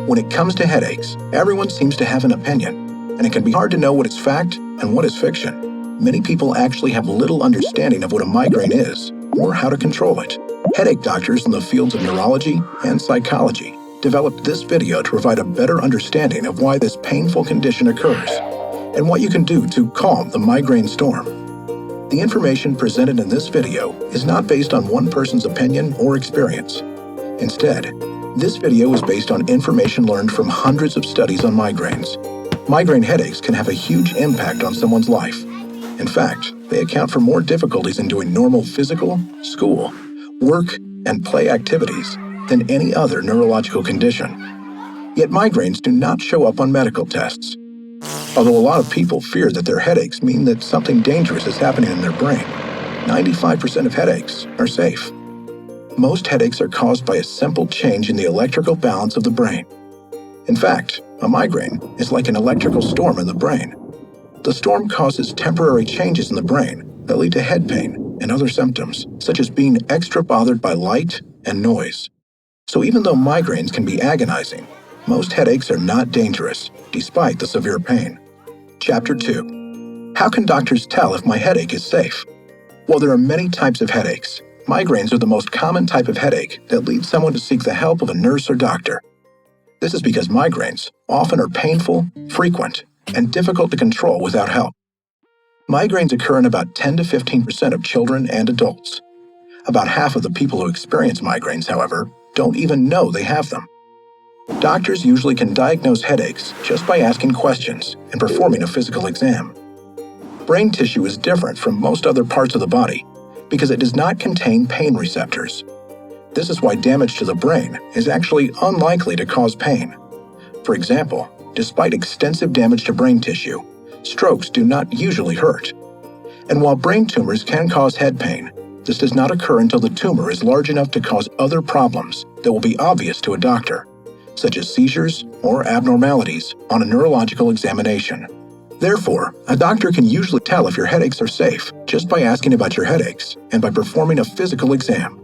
When it comes to headaches, everyone seems to have an opinion, and it can be hard to know what is fact and what is fiction. Many people actually have little understanding of what a migraine is or how to control it. Headache doctors in the fields of neurology and psychology developed this video to provide a better understanding of why this painful condition occurs and what you can do to calm the migraine storm. The information presented in this video is not based on one person's opinion or experience. Instead, this video is based on information learned from hundreds of studies on migraines. Migraine headaches can have a huge impact on someone's life. In fact, they account for more difficulties in doing normal physical, school, work, and play activities than any other neurological condition. Yet migraines do not show up on medical tests. Although a lot of people fear that their headaches mean that something dangerous is happening in their brain, 95% of headaches are safe. Most headaches are caused by a simple change in the electrical balance of the brain. In fact, a migraine is like an electrical storm in the brain. The storm causes temporary changes in the brain that lead to head pain and other symptoms, such as being extra bothered by light and noise. So even though migraines can be agonizing, most headaches are not dangerous, despite the severe pain. Chapter 2. How can doctors tell if my headache is safe? While there are many types of headaches, migraines are the most common type of headache that leads someone to seek the help of a nurse or doctor. This is because migraines often are painful, frequent, and difficult to control without help. Migraines occur in about 10 to 15% of children and adults. About half of the people who experience migraines, however, don't even know they have them. Doctors usually can diagnose headaches just by asking questions and performing a physical exam. Brain tissue is different from most other parts of the body because it does not contain pain receptors. This is why damage to the brain is actually unlikely to cause pain. For example, despite extensive damage to brain tissue, strokes do not usually hurt. And while brain tumors can cause head pain, this does not occur until the tumor is large enough to cause other problems that will be obvious to a doctor, such as seizures or abnormalities on a neurological examination. Therefore, a doctor can usually tell if your headaches are safe just by asking about your headaches and by performing a physical exam.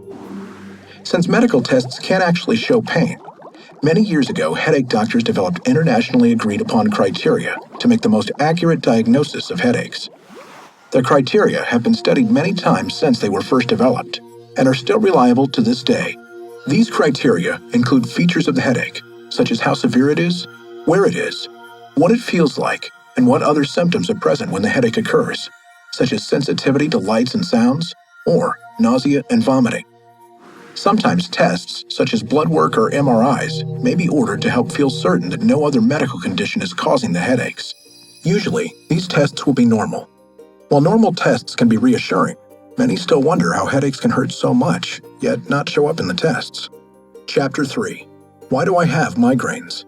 Since medical tests can't actually show pain, many years ago headache doctors developed internationally agreed upon criteria to make the most accurate diagnosis of headaches. The criteria have been studied many times since they were first developed and are still reliable to this day. These criteria include features of the headache, such as how severe it is, where it is, what it feels like, and what other symptoms are present when the headache occurs, such as sensitivity to lights and sounds, or nausea and vomiting. Sometimes tests, such as blood work or MRIs, may be ordered to help feel certain that no other medical condition is causing the headaches. Usually, these tests will be normal. While normal tests can be reassuring, many still wonder how headaches can hurt so much, yet not show up in the tests. Chapter 3. Why do I have migraines?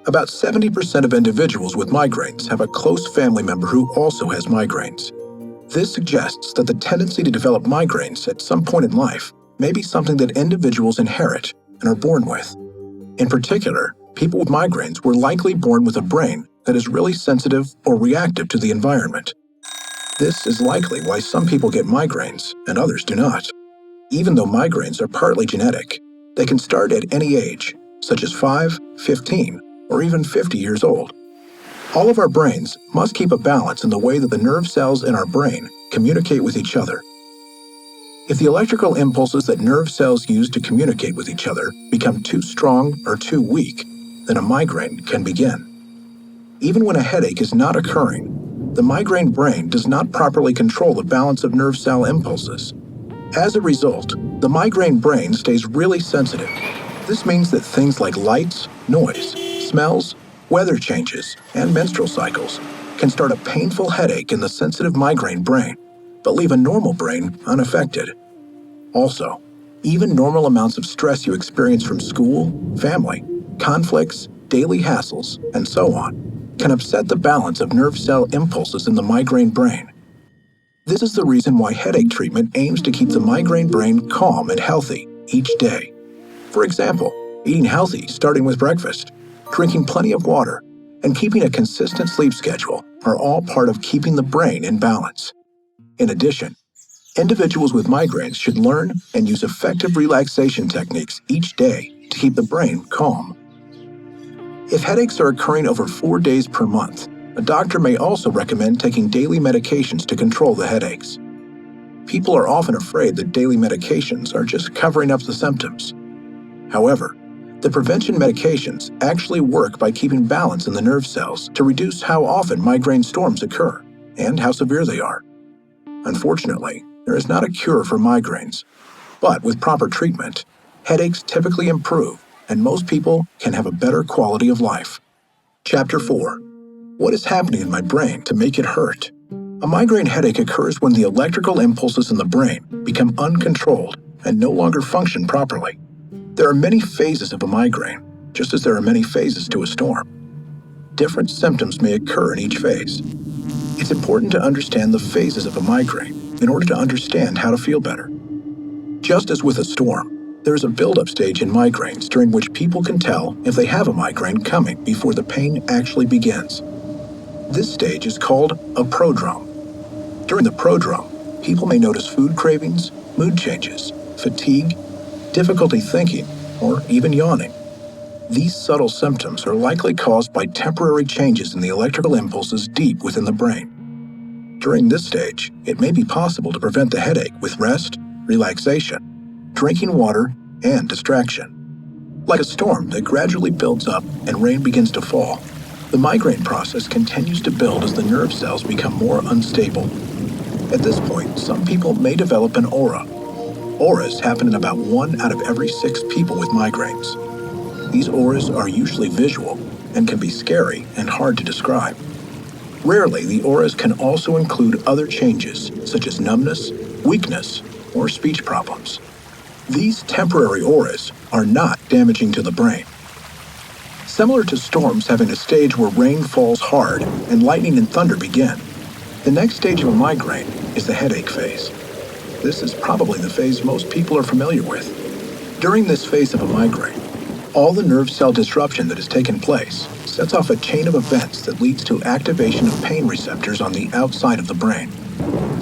About 70% of individuals with migraines have a close family member who also has migraines. This suggests that the tendency to develop migraines at some point in life may be something that individuals inherit and are born with. In particular, people with migraines were likely born with a brain that is really sensitive or reactive to the environment. This is likely why some people get migraines and others do not. Even though migraines are partly genetic, they can start at any age, such as 5, 15, or even 50 years old. All of our brains must keep a balance in the way that the nerve cells in our brain communicate with each other. If the electrical impulses that nerve cells use to communicate with each other become too strong or too weak, then a migraine can begin. Even when a headache is not occurring, the migraine brain does not properly control the balance of nerve cell impulses. As a result, the migraine brain stays really sensitive. This means that things like lights, noise, smells, weather changes, and menstrual cycles can start a painful headache in the sensitive migraine brain, but leave a normal brain unaffected. Also, even normal amounts of stress you experience from school, family, conflicts, daily hassles, and so on, can upset the balance of nerve cell impulses in the migraine brain. This is the reason why headache treatment aims to keep the migraine brain calm and healthy each day. For example, eating healthy starting with breakfast, drinking plenty of water, and keeping a consistent sleep schedule are all part of keeping the brain in balance. In addition, individuals with migraines should learn and use effective relaxation techniques each day to keep the brain calm. If headaches are occurring over 4 days per month, a doctor may also recommend taking daily medications to control the headaches. People are often afraid that daily medications are just covering up the symptoms. However, the prevention medications actually work by keeping balance in the nerve cells to reduce how often migraine storms occur and how severe they are. Unfortunately, there is not a cure for migraines, but with proper treatment, headaches typically improve and most people can have a better quality of life. Chapter 4. What is happening in my brain to make it hurt? A migraine headache occurs when the electrical impulses in the brain become uncontrolled and no longer function properly. There are many phases of a migraine, just as there are many phases to a storm. Different symptoms may occur in each phase. It's important to understand the phases of a migraine in order to understand how to feel better. Just as with a storm, there is a build-up stage in migraines during which people can tell if they have a migraine coming before the pain actually begins. This stage is called a prodrome. During the prodrome, people may notice food cravings, mood changes, fatigue, difficulty thinking, or even yawning. These subtle symptoms are likely caused by temporary changes in the electrical impulses deep within the brain. During this stage, it may be possible to prevent the headache with rest, relaxation, drinking water, and distraction. Like a storm that gradually builds up and rain begins to fall, the migraine process continues to build as the nerve cells become more unstable. At this point, some people may develop an aura. Auras happen in about 1 out of every 6 people with migraines. These auras are usually visual and can be scary and hard to describe. Rarely, the auras can also include other changes, such as numbness, weakness, or speech problems. These temporary auras are not damaging to the brain. Similar to storms having a stage where rain falls hard and lightning and thunder begin, the next stage of a migraine is the headache phase. This is probably the phase most people are familiar with. During this phase of a migraine, all the nerve cell disruption that has taken place sets off a chain of events that leads to activation of pain receptors on the outside of the brain.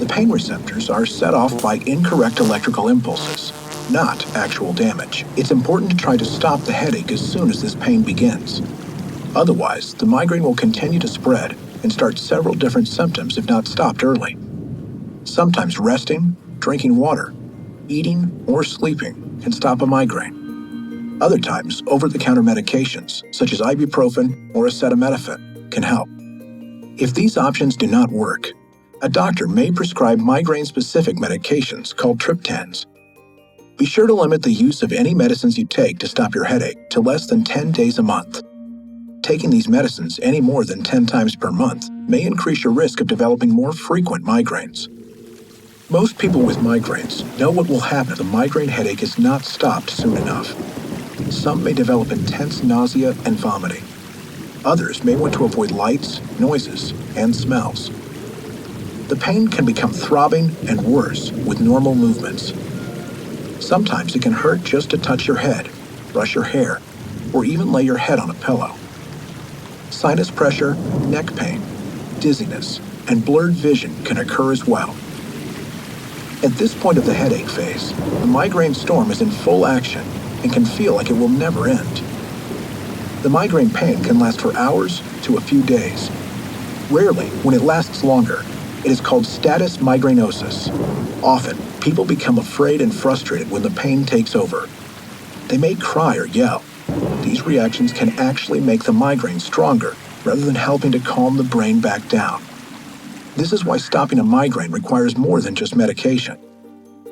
The pain receptors are set off by incorrect electrical impulses, not actual damage. It's important to try to stop the headache as soon as this pain begins. Otherwise, the migraine will continue to spread and start several different symptoms if not stopped early. Sometimes resting, drinking water, eating, or sleeping can stop a migraine. Other times, over-the-counter medications, such as ibuprofen or acetaminophen, can help. If these options do not work, a doctor may prescribe migraine-specific medications called triptans. Be sure to limit the use of any medicines you take to stop your headache to less than 10 days a month. Taking these medicines any more than 10 times per month may increase your risk of developing more frequent migraines. Most people with migraines know what will happen if the migraine headache is not stopped soon enough. Some may develop intense nausea and vomiting. Others may want to avoid lights, noises, and smells. The pain can become throbbing and worse with normal movements. Sometimes it can hurt just to touch your head, brush your hair, or even lay your head on a pillow. Sinus pressure, neck pain, dizziness, and blurred vision can occur as well. At this point of the headache phase, the migraine storm is in full action and can feel like it will never end. The migraine pain can last for hours to a few days. Rarely, when it lasts longer, it is called status migrainosus. Often, people become afraid and frustrated when the pain takes over. They may cry or yell. These reactions can actually make the migraine stronger rather than helping to calm the brain back down. This is why stopping a migraine requires more than just medication.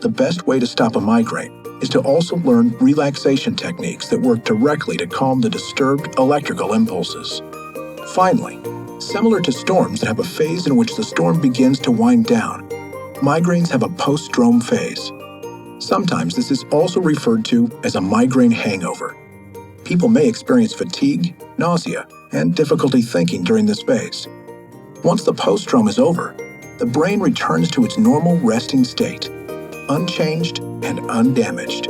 The best way to stop a migraine is to also learn relaxation techniques that work directly to calm the disturbed electrical impulses. Finally, similar to storms that have a phase in which the storm begins to wind down, migraines have a post-drome phase. Sometimes this is also referred to as a migraine hangover. People may experience fatigue, nausea, and difficulty thinking during this phase. Once the post-drome is over, the brain returns to its normal resting state, unchanged and undamaged.